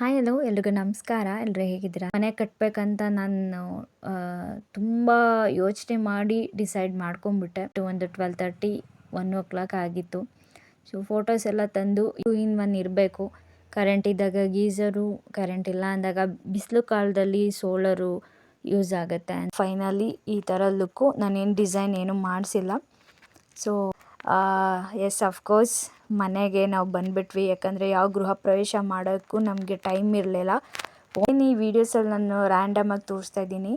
Hi hello ಎಲ್ರಿಗೂ ನಮಸ್ಕಾರ. ಎಲ್ಲರೂ ಹೇಗಿದ್ದೀರಾ? ಮನೆ ಕಟ್ಟಬೇಕಂತ ನಾನು ತುಂಬ ಯೋಚನೆ ಮಾಡಿ ಡಿಸೈಡ್ ಮಾಡ್ಕೊಂಬಿಟ್ಟೆ. ಒಂದು 12:30 1 ಆಗಿತ್ತು. ಸೊ ಫೋಟೋಸ್ ಎಲ್ಲ ತಂದು 2 in 1 ಇರಬೇಕು. ಕರೆಂಟ್ ಇದ್ದಾಗ ಗೀಝರು, ಕರೆಂಟ್ ಇಲ್ಲ ಅಂದಾಗ ಬಿಸಿಲು ಕಾಲದಲ್ಲಿ ಸೋಲರು ಯೂಸ್ ಆಗುತ್ತೆ. ಫೈನಲಿ ಈ ಥರ ಲುಕ್ಕು. ನಾನೇನು ಡಿಸೈನ್ ಏನು ಮಾಡಿಸಿಲ್ಲ. ಸೊ ಎಸ್ ಅಫ್ಕೋರ್ಸ್ ಮನೆಗೆ ನಾವು ಬಂದುಬಿಟ್ವಿ. ಯಾಕಂದರೆ ಯಾವ ಗೃಹ ಪ್ರವೇಶ ಮಾಡೋಕ್ಕೂ ನಮಗೆ ಟೈಮ್ ಇರಲಿಲ್ಲ. ಈ ವಿಡಿಯೋಸಲ್ಲಿ ನಾನು ರ್ಯಾಂಡಮಾಗಿ ತೋರಿಸ್ತಾ ಇದ್ದೀನಿ.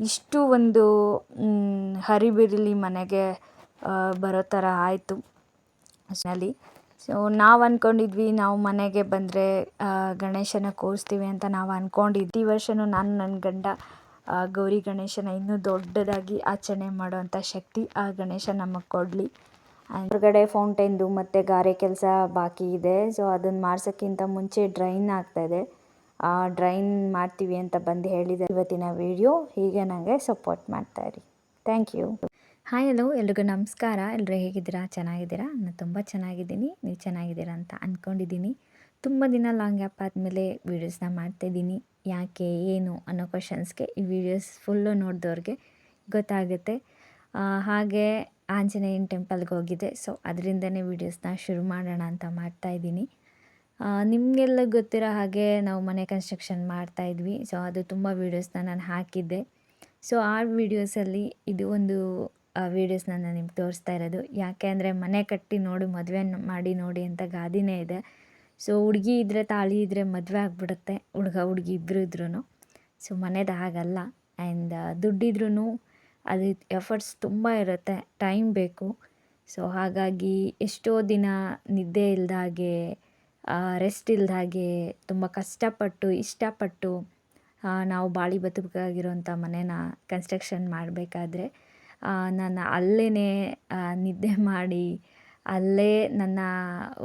ಇಷ್ಟು ಒಂದು ಹರಿಬಿರಿಲಿ ಮನೆಗೆ ಬರೋ ಥರ ಆಯಿತು ಅಷ್ಟರಲ್ಲಿ. ಸೊ ನಾವು ಅಂದ್ಕೊಂಡಿದ್ವಿ ನಾವು ಮನೆಗೆ ಬಂದರೆ ಗಣೇಶನ ಕೂರಿಸ್ತೀವಿ ಅಂತ ನಾವು ಅಂದ್ಕೊಂಡಿದ್ವಿ. ಈ ವರ್ಷವೂ ನಾನು ನನ್ನ ಗಂಡ ಗೌರಿ ಗಣೇಶನ ಇನ್ನೂ ದೊಡ್ಡದಾಗಿ ಆಚರಣೆ ಮಾಡೋವಂಥ ಶಕ್ತಿ ಆ ಗಣೇಶ ನಮಗೆ ಕೊಡಲಿ. ಹೊರಗಡೆ ಫೌಂಟೇನ್ದು ಮತ್ತು ಗಾರೆ ಕೆಲಸ ಬಾಕಿ ಇದೆ. ಸೊ ಅದನ್ನು ಮಾಡ್ಸೋಕ್ಕಿಂತ ಮುಂಚೆ ಡ್ರೈನ್ ಆಗ್ತಾಯಿದೆ. ಡ್ರೈನ್ ಮಾಡ್ತೀವಿ ಅಂತ ಬಂದು ಹೇಳಿದೆ. ಇವತ್ತಿನ ವಿಡಿಯೋ ಹೀಗೆ ನನಗೆ ಸಪೋರ್ಟ್ ಮಾಡ್ತಾಯಿರಿ. Thank you. ಹಾಯ್ ಹಲೋ ಎಲ್ರಿಗೂ ನಮಸ್ಕಾರ. ಎಲ್ಲರೂ ಹೇಗಿದ್ದೀರಾ? ಚೆನ್ನಾಗಿದ್ದೀರಾ? ನಾನು ತುಂಬ ಚೆನ್ನಾಗಿದ್ದೀನಿ. ನೀವು ಚೆನ್ನಾಗಿದ್ದೀರಾ ಅಂತ ಅಂದ್ಕೊಂಡಿದ್ದೀನಿ. ತುಂಬ ದಿನ ಲಾಂಗ್ ಗ್ಯಾಪ್ ಆದಮೇಲೆ ವೀಡಿಯೋಸ್ನ ಮಾಡ್ತಾಯಿದ್ದೀನಿ. ಯಾಕೆ ಏನು ಅನ್ನೋ ಕ್ವಶನ್ಸ್ಗೆ ಈ ವಿಡಿಯೋಸ್ ಫುಲ್ಲು ನೋಡಿದವ್ರಿಗೆ ಗೊತ್ತಾಗುತ್ತೆ. ಹಾಗೆ ಆಂಜನೇಯನ ಟೆಂಪಲ್ಗೆ ಹೋಗಿದ್ದೆ. ಸೊ ಅದರಿಂದನೇ ವೀಡಿಯೋಸ್ನ ಶುರು ಮಾಡೋಣ ಅಂತ ಮಾಡ್ತಾಯಿದ್ದೀನಿ. ನಿಮಗೆಲ್ಲ ಗೊತ್ತಿರೋ ಹಾಗೆ ನಾವು ಮನೆ ಕನ್ಸ್ಟ್ರಕ್ಷನ್ ಮಾಡ್ತಾಯಿದ್ವಿ. ಸೊ ಅದು ತುಂಬ ವೀಡಿಯೋಸ್ನ ನಾನು ಹಾಕಿದ್ದೆ. ಸೊ ಆ ವೀಡಿಯೋಸಲ್ಲಿ ಇದು ಒಂದು ವೀಡಿಯೋಸ್ನ ನಾನು ನಿಮ್ಗೆ ತೋರಿಸ್ತಾ ಇರೋದು. ಯಾಕೆ ಅಂದರೆ ಮನೆ ಕಟ್ಟಿ ನೋಡಿ ಮದುವೆ ಮಾಡಿ ನೋಡಿ ಅಂತ ಗಾದೆನೇ ಇದೆ. ಸೊ ಹುಡುಗಿ ಇದ್ದರೆ ತಾಳಿ ಇದ್ದರೆ ಮದುವೆ ಆಗಿಬಿಡುತ್ತೆ. ಹುಡುಗ ಹುಡುಗಿ ಇಬ್ಬರು ಇದ್ರೂ. ಸೊ ಮನೇದು ಹಾಗಲ್ಲ. ಆ್ಯಂಡ್ ದುಡ್ಡಿದ್ರೂ ಅದು ಎಫರ್ಟ್ಸ್ ತುಂಬ ಇರುತ್ತೆ, ಟೈಮ್ ಬೇಕು. ಸೊ ಹಾಗಾಗಿ ಎಷ್ಟೋ ದಿನ ನಿದ್ದೆ ಇಲ್ದಾಗೆ, ರೆಸ್ಟ್ ಇಲ್ದಾಗೆ ತುಂಬ ಕಷ್ಟಪಟ್ಟು ಇಷ್ಟಪಟ್ಟು ನಾವು ಬಾಳಿ ಬದುಕಾಗಿರೋಂಥ ಮನೇನ ಕನ್ಸ್ಟ್ರಕ್ಷನ್ ಮಾಡಬೇಕಾದ್ರೆ ನಾನು ಅಲ್ಲೇ ನಿದ್ದೆ ಮಾಡಿ ಅಲ್ಲೇ ನನ್ನ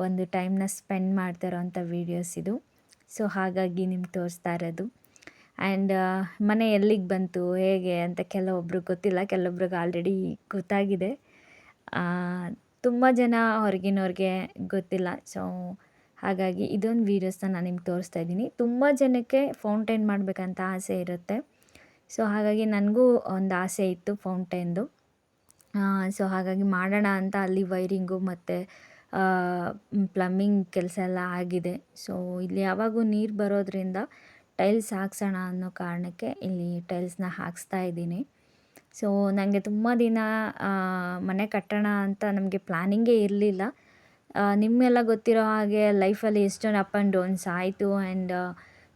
ಒಂದು ಟೈಮ್ನ ಸ್ಪೆಂಡ್ ಮಾಡ್ತಾಯಿರೋಂಥ ವೀಡಿಯೋಸ್ ಇದು. ಸೊ ಹಾಗಾಗಿ ನಿಮ್ಗೆ ತೋರಿಸ್ತಾ ಇರೋದು. ಆ್ಯಂಡ್ ಮನೆ ಎಲ್ಲಿಗೆ ಬಂತು ಹೇಗೆ ಅಂತ ಕೆಲವೊಬ್ರಿಗೆ ಗೊತ್ತಿಲ್ಲ, ಕೆಲವೊಬ್ರಿಗೆ ಆಲ್ರೆಡಿ ಗೊತ್ತಾಗಿದೆ. ತುಂಬ ಜನ ಹೊರಗಿನವ್ರಿಗೆ ಗೊತ್ತಿಲ್ಲ. ಸೊ ಹಾಗಾಗಿ ಇದೊಂದು ವೀಡಿಯೋಸ್ನ ನಾನು ನಿಮ್ಗೆ ತೋರಿಸ್ತಾ ಇದ್ದೀನಿ. ತುಂಬ ಜನಕ್ಕೆ ಫೌಂಟೇನ್ ಮಾಡಬೇಕಂತ ಆಸೆ ಇರುತ್ತೆ. ಸೊ ಹಾಗಾಗಿ ನನಗೂ ಒಂದು ಆಸೆ ಇತ್ತು ಫೌಂಟೇನ್ದು. ಸೊ ಹಾಗಾಗಿ ಮಾಡೋಣ ಅಂತ ಅಲ್ಲಿ ವೈರಿಂಗು ಮತ್ತು ಪ್ಲಮ್ಮಿಂಗ್ ಕೆಲಸ ಎಲ್ಲ ಆಗಿದೆ. ಸೊ ಇಲ್ಲಿ ಯಾವಾಗೂ ನೀರು ಬರೋದ್ರಿಂದ ಟೈಲ್ಸ್ ಹಾಕ್ಸೋಣ ಅನ್ನೋ ಕಾರಣಕ್ಕೆ ಇಲ್ಲಿ ಟೈಲ್ಸ್ನ ಹಾಕಿಸ್ತಾ ಇದ್ದೀನಿ. ಸೊ ನನಗೆ ತುಂಬ ದಿನ ಮನೆ ಕಟ್ಟೋಣ ಅಂತ ನಮಗೆ ಪ್ಲ್ಯಾನಿಂಗೇ ಇರಲಿಲ್ಲ. ನಿಮಗೆಲ್ಲ ಗೊತ್ತಿರೋ ಹಾಗೆ ಲೈಫಲ್ಲಿ ಎಷ್ಟೊಂದು ಅಪ್ ಆ್ಯಂಡ್ ಡೌನ್ಸ್ ಆಯಿತು. ಆ್ಯಂಡ್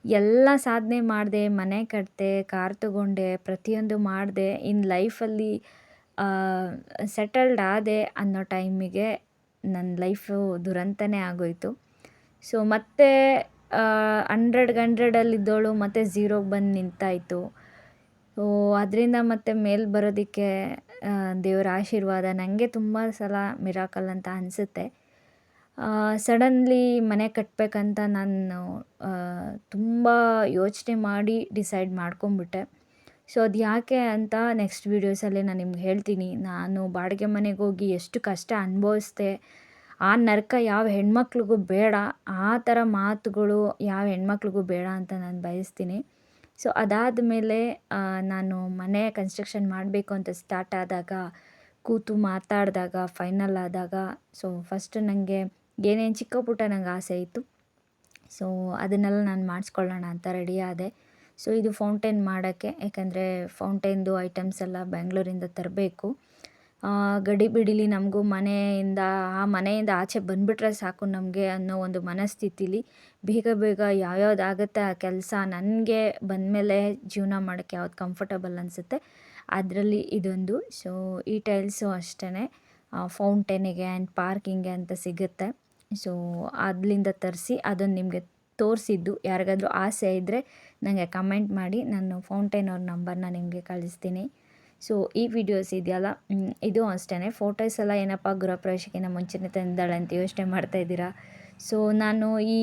ಎಲ್ಲ ಸಾಧನೆ ಮಾಡಿದೆ, ಮನೆ ಕಟ್ಟಿದೆ, ಕಾರ್ ತೊಗೊಂಡೆ, ಪ್ರತಿಯೊಂದು ಮಾಡಿದೆ. ಇನ್ನು ಲೈಫಲ್ಲಿ ಸೆಟಲ್ಡ್ ಆದೆ ಅನ್ನೋ ಟೈಮಿಗೆ ನನ್ನ ಲೈಫು ದುರಂತನೇ ಆಗೋಯಿತು. ಸೊ ಮತ್ತೆ 100ಗೆ 100ರಲ್ಲಿದ್ದವಳು ಮತ್ತೆ ಝೀರೋಗೆ ಬಂದು ನಿಂತಾಯಿತು. ಸೊ ಅದರಿಂದ ಮತ್ತೆ ಮೇಲೆ ಬರೋದಕ್ಕೆ ದೇವರ ಆಶೀರ್ವಾದ. ನನಗೆ ತುಂಬ ಸಲ ಮಿರಾಕಲ್ ಅಂತ ಅನಿಸುತ್ತೆ. ಸಡನ್ಲಿ ಮನೆ ಕಟ್ಟಬೇಕಂತ ನಾನು ತುಂಬ ಯೋಚನೆ ಮಾಡಿ ಡಿಸೈಡ್ ಮಾಡ್ಕೊಂಬಿಟ್ಟೆ. ಸೊ ಅದು ಯಾಕೆ ಅಂತ ನೆಕ್ಸ್ಟ್ ವೀಡಿಯೋಸಲ್ಲಿ ನಾನು ನಿಮ್ಗೆ ಹೇಳ್ತೀನಿ. ನಾನು ಬಾಡಿಗೆ ಮನೆಗೆ ಹೋಗಿ ಎಷ್ಟು ಕಷ್ಟ ಅನುಭವಿಸ್ದೆ, ಆ ನರಕ ಯಾವ ಹೆಣ್ಮಕ್ಳಿಗೂ ಬೇಡ, ಆ ಥರ ಮಾತುಗಳು ಯಾವ ಹೆಣ್ಮಕ್ಳಿಗೂ ಬೇಡ ಅಂತ ನಾನು ಬಯಸ್ತೀನಿ. ಸೊ ಅದಾದಮೇಲೆ ನಾನು ಮನೆ ಕನ್ಸ್ಟ್ರಕ್ಷನ್ ಮಾಡಬೇಕು ಅಂತ ಸ್ಟಾರ್ಟ್ ಆದಾಗ, ಕೂತು ಮಾತಾಡಿದಾಗ, ಫೈನಲ್ ಆದಾಗ, ಸೊ ಫಸ್ಟ್ ನನಗೆ ಏನೇನು ಚಿಕ್ಕ ಪುಟ್ಟ ನಂಗೆ ಆಸೆ ಇತ್ತು. ಸೊ ಅದನ್ನೆಲ್ಲ ನಾನು ಮಾಡಿಸ್ಕೊಳ್ಳೋಣ ಅಂತ ರೆಡಿ ಆದೆ. ಸೊ ಇದು ಫೌಂಟೇನ್ ಮಾಡೋಕ್ಕೆ, ಯಾಕಂದರೆ ಫೌಂಟೇನ್ದು ಐಟಮ್ಸ್ ಎಲ್ಲ ಬೆಂಗಳೂರಿಂದ ತರಬೇಕು. ಗಡಿ ಬಿಡಿಲಿ ನಮಗೂ ಮನೆಯಿಂದ ಆಚೆ ಬಂದುಬಿಟ್ರೆ ಸಾಕು ನಮಗೆ ಅನ್ನೋ ಒಂದು ಮನಸ್ಥಿತಿಲಿ ಬೇಗ ಬೇಗ ಯಾವ್ಯಾವ್ದಾಗುತ್ತೆ ಆ ಕೆಲಸ ನನಗೆ ಬಂದಮೇಲೆ ಜೀವನ ಮಾಡೋಕ್ಕೆ ಯಾವ್ದು ಕಂಫರ್ಟಬಲ್ ಅನಿಸುತ್ತೆ ಅದರಲ್ಲಿ ಇದೊಂದು. ಸೊ ಈ ಟೈಲ್ಸು ಅಷ್ಟೇ ಫೌಂಟೇನಿಗೆ ಆ್ಯಂಡ್ ಪಾರ್ಕಿಂಗ್ಗೆ ಅಂತ ಸಿಗುತ್ತೆ. ಸೊ ಅಲ್ಲಿಂದ ತರಿಸಿ ಅದನ್ನು ನಿಮಗೆ ತೋರಿಸಿದ್ದು. ಯಾರಿಗಾದ್ರೂ ಆಸೆ ಇದ್ದರೆ ನನಗೆ ಕಮೆಂಟ್ ಮಾಡಿ, ನಾನು ಫೌಂಟೇನ್ ಅವ್ರ ನಂಬರ್ನ ನಿಮಗೆ ಕಳಿಸ್ತೀನಿ. ಸೊ ಈ ವಿಡಿಯೋಸ್ ಇದೆಯಲ್ಲ, ಇದು ಅಷ್ಟೇ. ಫೋಟೋಸ್ ಎಲ್ಲ ಏನಪ್ಪ ಗೃಹಪ್ರವೇಶಕ್ಕಿಂತ ಮುಂಚೆನೇ ತಂದಿದ್ದಾಳೆ ಅಂತ ಯೋಚನೆ ಮಾಡ್ತಾಯಿದ್ದೀರಾ. ಸೊ ನಾನು ಈ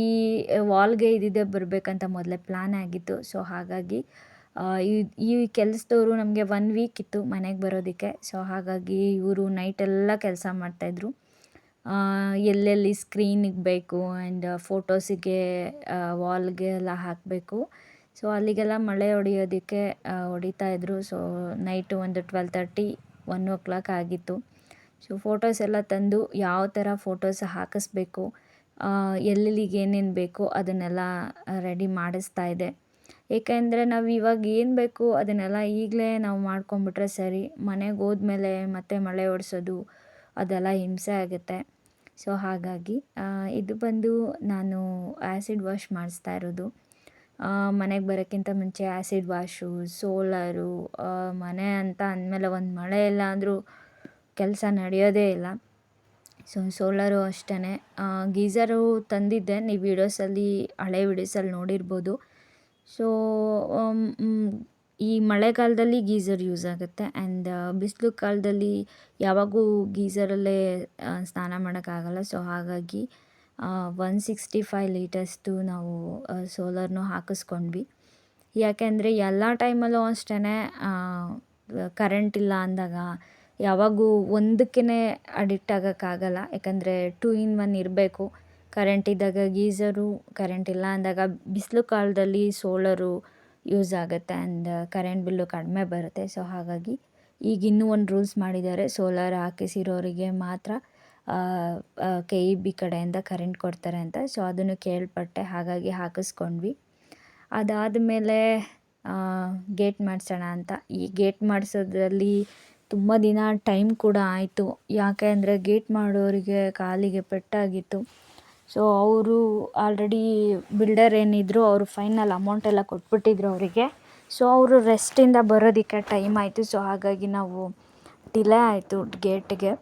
ವಾಲ್ಗೆ ಇದಿದೆ ಬರಬೇಕಂತ ಮೊದಲೇ ಪ್ಲ್ಯಾನ್ ಆಗಿತ್ತು. ಸೊ ಹಾಗಾಗಿ ಈ ಕೆಲಸದವರು ನಮಗೆ 1 ವೀಕ್ ಇತ್ತು ಮನೆಗೆ ಬರೋದಕ್ಕೆ. ಸೊ ಹಾಗಾಗಿ ಇವರು ನೈಟೆಲ್ಲ ಕೆಲಸ ಮಾಡ್ತಾಯಿದ್ರು. ಎಲ್ಲೆಲ್ಲಿ ಸ್ಕ್ರೀನಿಗೆ ಬೇಕು ಆ್ಯಂಡ್ ಫೋಟೋಸಿಗೆ ವಾಲ್ಗೆ ಎಲ್ಲ ಹಾಕಬೇಕು. ಸೊ ಅಲ್ಲಿಗೆಲ್ಲ ಮಳೆ ಹೊಡೆಯೋದಕ್ಕೆ ಹೊಡಿತಾ ಇದ್ರು. ಸೊ ನೈಟು ಒಂದು 12:30 1 ಆಗಿತ್ತು. ಸೊ ಫೋಟೋಸ್ ಎಲ್ಲ ತಂದು ಯಾವ ಥರ ಫೋಟೋಸ್ ಹಾಕಿಸ್ಬೇಕು, ಎಲ್ಲೆಲ್ಲಿಗೆ ಏನೇನು ಬೇಕು ಅದನ್ನೆಲ್ಲ ರೆಡಿ ಮಾಡಿಸ್ತಾ ಇದ್ದೆ. ಏಕೆಂದರೆ ನಾವು ಇವಾಗ ಏನು ಬೇಕು ಅದನ್ನೆಲ್ಲ ಈಗಲೇ ನಾವು ಮಾಡ್ಕೊಂಬಿಟ್ರೆ ಸರಿ. ಮನೆಗೆ ಹೋದ್ಮೇಲೆ ಮತ್ತೆ ಮಳೆ ಒರೆಸೋದು ಅದೆಲ್ಲ ಹಿಂಸೆ ಆಗುತ್ತೆ. ಸೊ ಹಾಗಾಗಿ ಇದು ಬಂದು ನಾನು ಆ್ಯಸಿಡ್ ವಾಶ್ ಮಾಡಿಸ್ತಾ ಇರೋದು. ಮನೆಗೆ ಬರೋಕ್ಕಿಂತ ಮುಂಚೆ ಆ್ಯಸಿಡ್ ವಾಶು, ಸೋಲಾರು, ಮನೆ ಅಂತ ಅಂದಮೇಲೆ ಒಂದು ಮಳೆ ಇಲ್ಲ ಅಂದರೂ ಕೆಲಸ ನಡೆಯೋದೇ ಇಲ್ಲ. ಸೊ ಸೋಲಾರು ಅಷ್ಟೇ. ಗೀಝರು ತಂದಿದ್ದೆ, ನೀವು ಹಳೆ ವೀಡಿಯೋಸಲ್ಲಿ ನೋಡಿರ್ಬೋದು. ಸೊ ಈ ಮಳೆಗಾಲದಲ್ಲಿ ಗೀಝರ್ ಯೂಸ್ ಆಗುತ್ತೆ ಆ್ಯಂಡ್ ಬಿಸಿಲು ಕಾಲದಲ್ಲಿ ಯಾವಾಗೂ ಗೀಝರಲ್ಲೇ ಸ್ನಾನ ಮಾಡೋಕ್ಕಾಗಲ್ಲ. ಸೊ ಹಾಗಾಗಿ 165 ಲೀಟರ್ಸ್ದು ನಾವು ಸೋಲಾರ್ನು ಹಾಕಿಸ್ಕೊಂಡ್ವಿ. ಯಾಕೆಂದರೆ ಎಲ್ಲ ಟೈಮಲ್ಲೂ ಅಷ್ಟೇ ಕರೆಂಟ್ ಇಲ್ಲ ಅಂದಾಗ ಯಾವಾಗೂ ಒಂದಕ್ಕೇ ಅಡಿಕ್ಟ್ ಆಗೋಕ್ಕಾಗಲ್ಲ. ಯಾಕಂದರೆ 2 in 1 ಇರಬೇಕು. ಕರೆಂಟ್ ಇದ್ದಾಗ ಗೀಝರು, ಕರೆಂಟ್ ಇಲ್ಲ ಅಂದಾಗ ಬಿಸಿಲು ಕಾಲದಲ್ಲಿ ಸೋಲಾರು ಯೂಸ್ ಆಗುತ್ತೆ ಆ್ಯಂಡ್ ಕರೆಂಟ್ ಬಿಲ್ಲು ಕಡಿಮೆ ಬರುತ್ತೆ. ಸೊ ಹಾಗಾಗಿ ಈಗ ಇನ್ನೂ ಒಂದು ರೂಲ್ಸ್ ಮಾಡಿದ್ದಾರೆ, ಸೋಲಾರ್ ಹಾಕಿಸಿರೋರಿಗೆ ಮಾತ್ರ KEB ಕಡೆಯಿಂದ ಕರೆಂಟ್ ಕೊಡ್ತಾರೆ ಅಂತ. ಸೊ ಅದನ್ನು ಕೇಳ್ಪಟ್ಟೆ, ಹಾಗಾಗಿ ಹಾಕಿಸ್ಕೊಂಡ್ವಿ. ಅದಾದಮೇಲೆ ಗೇಟ್ ಮಾಡಿಸೋಣ ಅಂತ. ಈ ಗೇಟ್ ಮಾಡಿಸೋದ್ರಲ್ಲಿ ತುಂಬ ದಿನ ಟೈಮ್ ಕೂಡ ಆಯಿತು. ಯಾಕೆ ಅಂದರೆ ಗೇಟ್ ಮಾಡೋರಿಗೆ ಕಾಲಿಗೆ ಪೆಟ್ಟಾಗಿತ್ತು. ಸೊ ಅವರು ಆಲ್ರೆಡಿ ಬಿಲ್ಡರ್ ಏನಿದ್ರು ಅವರು ಫೈನಲ್ ಅಮೌಂಟೆಲ್ಲ ಕೊಟ್ಬಿಟ್ಟಿದ್ರು ಅವರಿಗೆ. ಸೊ ಅವರು ರೆಸ್ಟಿಂದ ಬರೋದಕ್ಕೆ ಟೈಮ್ ಆಯಿತು. ಸೊ ಹಾಗಾಗಿ ನಾವು ಡಿಲೇ ಆಯಿತು ಗೇಟಿಗೆ.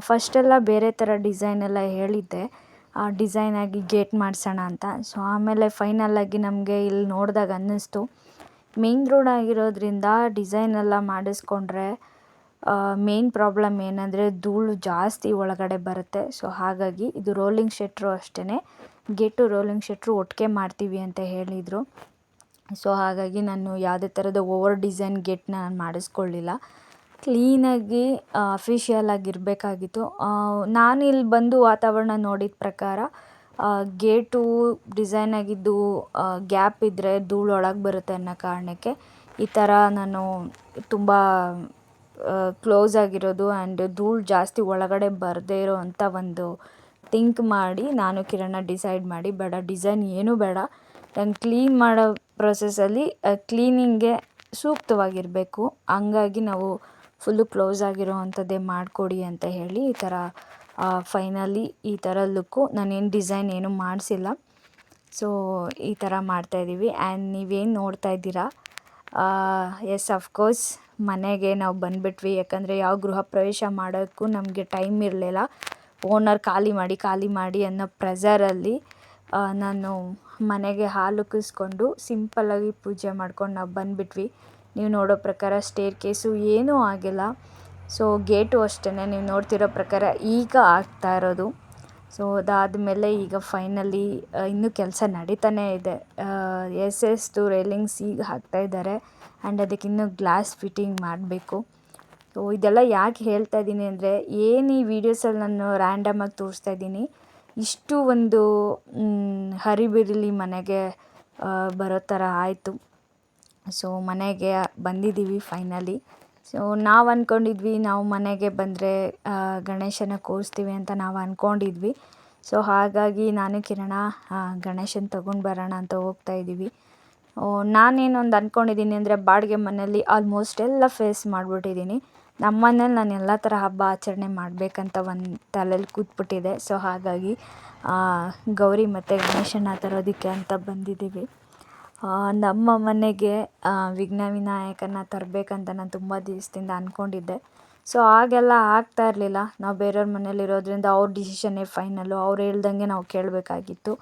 ಫಸ್ಟೆಲ್ಲ ಬೇರೆ ಥರ ಡಿಸೈನ್ ಎಲ್ಲ ಹೇಳಿದ್ದೆ, ಡಿಸೈನಾಗಿ ಗೇಟ್ ಮಾಡಿಸೋಣ ಅಂತ. ಸೊ ಆಮೇಲೆ ಫೈನಲಾಗಿ ನಮಗೆ ಇಲ್ಲಿ ನೋಡಿದಾಗ ಅನ್ನಿಸ್ತು, ಮೇನ್ ರೋಡ್ ಆಗಿರೋದ್ರಿಂದ ಡಿಸೈನ್ ಎಲ್ಲ ಮಾಡಿಸ್ಕೊಂಡ್ರೆ ಮೇನ್ ಪ್ರಾಬ್ಲಮ್ ಏನಂದರೆ ಧೂಳು ಜಾಸ್ತಿ ಒಳಗಡೆ ಬರುತ್ತೆ. ಸೊ ಹಾಗಾಗಿ ಇದು ರೋಲಿಂಗ್ ಶೆಟ್ರು ಅಷ್ಟೇ, ಗೇಟು ರೋಲಿಂಗ್ ಶೆಟ್ರು ಒಟ್ಟಿಗೆ ಮಾಡ್ತೀವಿ ಅಂತ ಹೇಳಿದರು. ಸೊ ಹಾಗಾಗಿ ನಾನು ಯಾವುದೇ ಥರದ ಓವರ್ ಡಿಸೈನ್ ಗೇಟ್ನ ನಾನು ಮಾಡಿಸ್ಕೊಳ್ಳಿಲ್ಲ. ಕ್ಲೀನಾಗಿ ಅಫಿಷಿಯಲ್ ಆಗಿರಬೇಕಾಗಿತ್ತು. ನಾನು ಇಲ್ಲಿ ಬಂದು ವಾತಾವರಣ ನೋಡಿದ ಪ್ರಕಾರ ಗೇಟು ಡಿಸೈನ್ ಆಗಿದ್ದು ಗ್ಯಾಪ್ ಇದ್ದರೆ ಧೂಳು ಒಳಗೆ ಬರುತ್ತೆ ಅನ್ನೋ ಕಾರಣಕ್ಕೆ ಈ ಥರ ನಾನು ತುಂಬ ಕ್ಲೋಸ್ ಆಗಿರೋದು ಆ್ಯಂಡ್ ಧೂಳು ಜಾಸ್ತಿ ಒಳಗಡೆ ಬರದೇ ಇರೋ ಅಂಥ ಒಂದು ಥಿಂಕ್ ಮಾಡಿ ನಾನು ಕಿರಣ ಡಿಸೈಡ್ ಮಾಡಿ, ಬೇಡ ಡಿಸೈನ್ ಏನೂ ಬೇಡ, ನಾನು ಕ್ಲೀನ್ ಮಾಡೋ ಪ್ರೊಸೆಸಲ್ಲಿ ಕ್ಲೀನಿಂಗ್ಗೆ ಸೂಕ್ತವಾಗಿರಬೇಕು, ಹಂಗಾಗಿ ನಾವು ಫುಲ್ಲು ಕ್ಲೋಸ್ ಆಗಿರೋ ಅಂಥದ್ದೇ ಮಾಡಿಕೊಡಿ ಅಂತ ಹೇಳಿ ಈ ಥರ ಫೈನಲಿ ಈ ಥರ ಲುಕ್ಕು. ನಾನೇನು ಡಿಸೈನ್ ಏನೂ ಮಾಡಿಸಿಲ್ಲ. ಸೊ ಈ ಥರ ಮಾಡ್ತಾಯಿದ್ದೀವಿ ಆ್ಯಂಡ್ ನೀವೇನು ನೋಡ್ತಾ ಇದ್ದೀರಾ, ಎಸ್ ಅಫ್ಕೋರ್ಸ್ ಮನೆಗೆ ನಾವು ಬಂದುಬಿಟ್ವಿ. ಯಾಕಂದರೆ ಯಾವ ಗೃಹ ಪ್ರವೇಶ ಮಾಡೋಕ್ಕೂ ನಮಗೆ ಟೈಮ್ ಇರಲಿಲ್ಲ. ಓನರ್ ಖಾಲಿ ಮಾಡಿ ಅನ್ನೋ ಪ್ರೆಝರಲ್ಲಿ ನಾನು ಮನೆಗೆ ಹಾಲು ಉಕ್ಕಿಸ್ಕೊಂಡು ಸಿಂಪಲ್ಲಾಗಿ ಪೂಜೆ ಮಾಡ್ಕೊಂಡು ನಾವು ಬಂದುಬಿಟ್ವಿ. ನೀವು ನೋಡೋ ಪ್ರಕಾರ ಸ್ಟೇರ್ ಕೇಸು ಏನೂ ಆಗಿಲ್ಲ. ಸೊ ಗೇಟು ಅಷ್ಟೇ ನೀವು ನೋಡ್ತಿರೋ ಪ್ರಕಾರ ಈಗ ಆಗ್ತಾ ಇರೋದು. ಸೊ ಅದಾದಮೇಲೆ ಈಗ ಫೈನಲಿ ಇನ್ನೂ ಕೆಲಸ ನಡೀತಾನೇ ಇದೆ. ಎಸ್ದು ರೇಲಿಂಗ್ಸ್ ಈಗ ಹಾಕ್ತಾಯಿದ್ದಾರೆ ಆ್ಯಂಡ್ ಅದಕ್ಕೆ ಇನ್ನೂ ಗ್ಲಾಸ್ ಫಿಟ್ಟಿಂಗ್ ಮಾಡಬೇಕು. ಸೊ ಇದೆಲ್ಲ ಯಾಕೆ ಹೇಳ್ತಾ ಇದ್ದೀನಿ ಅಂದರೆ, ಏನು ಈ ವಿಡಿಯೋಸಲ್ಲಿ ನಾನು ರ್ಯಾಂಡಮಾಗಿ ತೋರಿಸ್ತಾ ಇದ್ದೀನಿ, ಇಷ್ಟು ಒಂದು ಹರಿಬಿರಿಲಿ ಮನೆಗೆ ಬರೋ ಥರ ಆಯಿತು. ಸೊ ಮನೆಗೆ ಬಂದಿದ್ದೀವಿ ಫೈನಲಿ. ಸೊ ನಾವು ಅಂದ್ಕೊಂಡಿದ್ವಿ ನಾವು ಮನೆಗೆ ಬಂದರೆ ಗಣೇಶನ ಕೂರಿಸ್ತೀವಿ ಅಂತ ನಾವು ಅಂದ್ಕೊಂಡಿದ್ವಿ. ಸೊ ಹಾಗಾಗಿ ನಾನು ಕಿರಣ ಗಣೇಶನ ತೊಗೊಂಡು ಬರೋಣ ಅಂತ ಹೋಗ್ತಾಯಿದ್ದೀವಿ. ನಾನೇನೊಂದು ಅಂದ್ಕೊಂಡಿದ್ದೀನಿ ಅಂದರೆ, ಬಾಡಿಗೆ ಮನೆಯಲ್ಲಿ ಆಲ್ಮೋಸ್ಟ್ ಎಲ್ಲ ಫೇಸ್ ಮಾಡಿಬಿಟ್ಟಿದ್ದೀನಿ. ನಮ್ಮ ಮನೇಲಿ ನಾನು ಎಲ್ಲ ಥರ ಹಬ್ಬ ಆಚರಣೆ ಮಾಡಬೇಕಂತ ಒಂದು ತಲೆಯಲ್ಲಿ ಕೂತ್ಬಿಟ್ಟಿದೆ. ಸೊ ಹಾಗಾಗಿ ಗೌರಿ ಮತ್ತು ಗಣೇಶನ ತರೋದಕ್ಕೆ ಅಂತ ಬಂದಿದ್ದೀವಿ. ನಮ್ಮ ಮನೆಗೆ ವಿಘ್ನ ವಿನಾಯಕನ ತರಬೇಕಂತ ನಾನು ತುಂಬ ದಿವಸದಿಂದ ಅಂದ್ಕೊಂಡಿದ್ದೆ. ಸೊ ಆಗೆಲ್ಲ ಆಗ್ತಾ ಇರಲಿಲ್ಲ. ನಾವು ಬೇರೆಯವ್ರ ಮನೇಲಿರೋದ್ರಿಂದ ಅವ್ರ ಡಿಸಿಷನ್ನೇ ಫೈನಲ್ಲು, ಅವ್ರು ಹೇಳ್ದಂಗೆ ನಾವು ಕೇಳಬೇಕಾಗಿತ್ತು.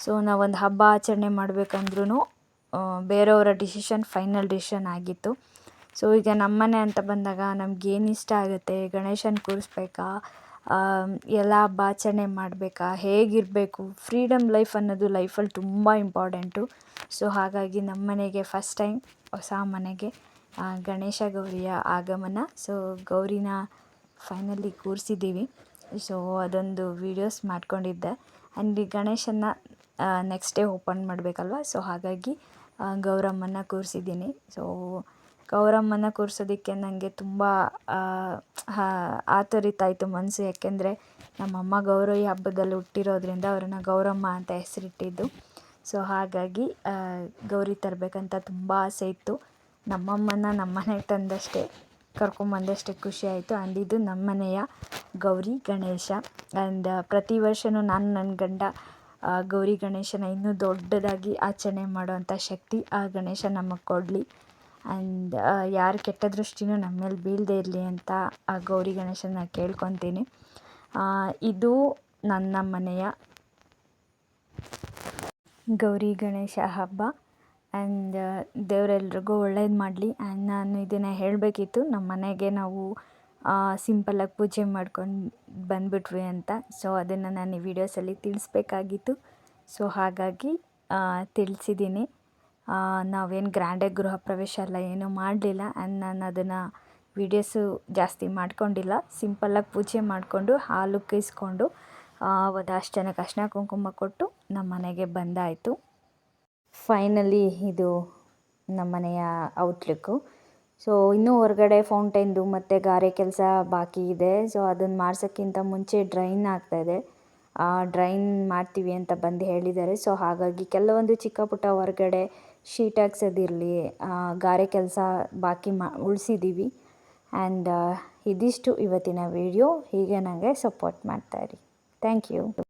ಸೊ ನಾವೊಂದು ಹಬ್ಬ ಆಚರಣೆ ಮಾಡಬೇಕಂದ್ರೂ ಬೇರೆಯವರ ಡಿಸಿಷನ್ ಫೈನಲ್ ಡಿಸಿಷನ್ ಆಗಿತ್ತು. ಸೊ ಈಗ ನಮ್ಮನೆ ಅಂತ ಬಂದಾಗ ನಮಗೇನು ಇಷ್ಟ ಆಗುತ್ತೆ, ಗಣೇಶನ ಕೂರಿಸ್ಬೇಕಾ, ಎಲ್ಲ ಹಬ್ಬ ಆಚರಣೆ ಮಾಡಬೇಕಾ, ಹೇಗಿರಬೇಕು, ಫ್ರೀಡಮ್ ಲೈಫ್ ಅನ್ನೋದು ಲೈಫಲ್ಲಿ ತುಂಬ ಇಂಪಾರ್ಟೆಂಟು. ಸೊ ಹಾಗಾಗಿ ನಮ್ಮ ಮನೆಗೆ ಫಸ್ಟ್ ಟೈಮ್ ಹೊಸ ಮನೆಗೆ ಗಣೇಶ ಗೌರಿಯ ಆಗಮನ. ಸೊ ಗೌರಿನ ಫೈನಲಿ ಕೂರಿಸಿದ್ದೀವಿ. ಸೊ ಅದೊಂದು ವೀಡಿಯೋಸ್ ಮಾಡ್ಕೊಂಡಿದ್ದೆ. ಆ್ಯಂಡ್ ಈ ಗಣೇಶನ ನೆಕ್ಸ್ಟ್ ಡೇ ಓಪನ್ ಮಾಡಬೇಕಲ್ವ, ಸೊ ಹಾಗಾಗಿ ಗೌರಮ್ಮನ ಕೂರಿಸಿದ್ದೀನಿ. ಸೊ ಗೌರಮ್ಮನ ಕೂರಿಸೋದಕ್ಕೆ ನನಗೆ ತುಂಬ ಆತುರಿತಾಯಿತು ಮನಸ್ಸು. ಯಾಕೆಂದರೆ ನಮ್ಮಮ್ಮ ಗೌರಿ ಹಬ್ಬದಲ್ಲಿ ಹುಟ್ಟಿರೋದ್ರಿಂದ ಅವ್ರನ್ನ ಗೌರಮ್ಮ ಅಂತ ಹೆಸರಿಟ್ಟಿದ್ದು. ಸೊ ಹಾಗಾಗಿ ಗೌರಿ ತರಬೇಕಂತ ತುಂಬ ಆಸೆ ಇತ್ತು. ನಮ್ಮಮ್ಮನ ನಮ್ಮ ಮನೆಗೆ ತಂದಷ್ಟೇ ಕರ್ಕೊಂಬಂದಷ್ಟೇ ಖುಷಿ ಆಯಿತು. ಆ್ಯಂಡ್ ಇದು ನಮ್ಮ ಮನೆಯ ಗೌರಿ ಗಣೇಶ. ಆ್ಯಂಡ್ ಪ್ರತಿ ವರ್ಷವೂ ನಾನು ನನ್ನ ಗಂಡ ಗೌರಿ ಗಣೇಶನ ಇನ್ನೂ ದೊಡ್ಡದಾಗಿ ಆಚರಣೆ ಮಾಡೋವಂಥ ಶಕ್ತಿ ಆ ಗಣೇಶ ನಮಗೆ ಕೊಡಲಿ. ಆ್ಯಂಡ್ ಯಾರ ಕೆಟ್ಟ ದೃಷ್ಟಿನೂ ನಮ್ಮ ಮೇಲೆ ಬೀಳದೇ ಇರಲಿ ಅಂತ ಆ ಗೌರಿ ಗಣೇಶನ ಕೇಳ್ಕೊತೀನಿ. ಇದು ನನ್ನ ಮನೆಯ ಗೌರಿ ಗಣೇಶ ಹಬ್ಬ. ಆ್ಯಂಡ್ ದೇವರೆಲ್ರಿಗೂ ಒಳ್ಳೇದು ಮಾಡಲಿ. ಆ್ಯಂಡ್ ನಾನು ಇದನ್ನು ಹೇಳಬೇಕಿತ್ತು, ನಮ್ಮ ಮನೆಗೆ ನಾವು ಸಿಂಪಲ್ಲಾಗಿ ಪೂಜೆ ಮಾಡ್ಕೊಂಡು ಬಂದುಬಿಟ್ವಿ ಅಂತ. ಸೊ ಅದನ್ನು ನಾನು ಈ ವಿಡಿಯೋಸಲ್ಲಿ ತಿಳಿಸ್ಬೇಕಾಗಿತ್ತು. ಸೊ ಹಾಗಾಗಿ ತಿಳಿಸಿದ್ದೀನಿ. ನಾವೇನು ಗ್ರ್ಯಾಂಡಾಗಿ ಗೃಹ ಪ್ರವೇಶ ಎಲ್ಲ ಏನೂ ಮಾಡಲಿಲ್ಲ. ಆ್ಯಂಡ್ ನಾನು ಅದನ್ನು ವೀಡಿಯೋಸು ಜಾಸ್ತಿ ಮಾಡ್ಕೊಂಡಿಲ್ಲ. ಸಿಂಪಲ್ಲಾಗಿ ಪೂಜೆ ಮಾಡಿಕೊಂಡು ಹಾಲು ಕೈಸ್ಕೊಂಡು ಒಂದು ಅಷ್ಟು ಜನಕ್ಕೆ ಅರಿಶಿನ ಕುಂಕುಮ ಕೊಟ್ಟು ನಮ್ಮ ಮನೆಗೆ ಬಂದಾಯಿತು. ಫೈನಲಿ ಇದು ನಮ್ಮ ಮನೆಯ ಔಟ್ಲುಕ್ಕು. ಸೊ ಇನ್ನೂ ಹೊರಗಡೆ ಫೌಂಟೇನ್ದು ಮತ್ತು ಗಾರೆ ಕೆಲಸ ಬಾಕಿ ಇದೆ. ಸೊ ಅದನ್ನು ಮಾಡ್ಸೋಕ್ಕಿಂತ ಮುಂಚೆ ಡ್ರೈನ್ ಆಗ್ತಾಯಿದೆ. ಡ್ರೈನ್ ಮಾಡ್ತೀವಿ ಅಂತ ಬಂದು ಹೇಳಿದ್ದಾರೆ. ಸೊ ಹಾಗಾಗಿ ಕೆಲವೊಂದು ಚಿಕ್ಕ ಪುಟ್ಟ ಹೊರಗಡೆ ಶೀಟ್ ಹಾಕ್ಸೋದಿರಲಿ, ಗಾರೆ ಕೆಲಸ ಬಾಕಿ ಉಳಿಸಿದ್ದೀವಿ. ಆ್ಯಂಡ್ ಇದಿಷ್ಟು ಇವತ್ತಿನ ವಿಡಿಯೋ. ಹೀಗೆ ನನಗೆ ಸಪೋರ್ಟ್ ಮಾಡ್ತಾಯಿರಿ. Thank you.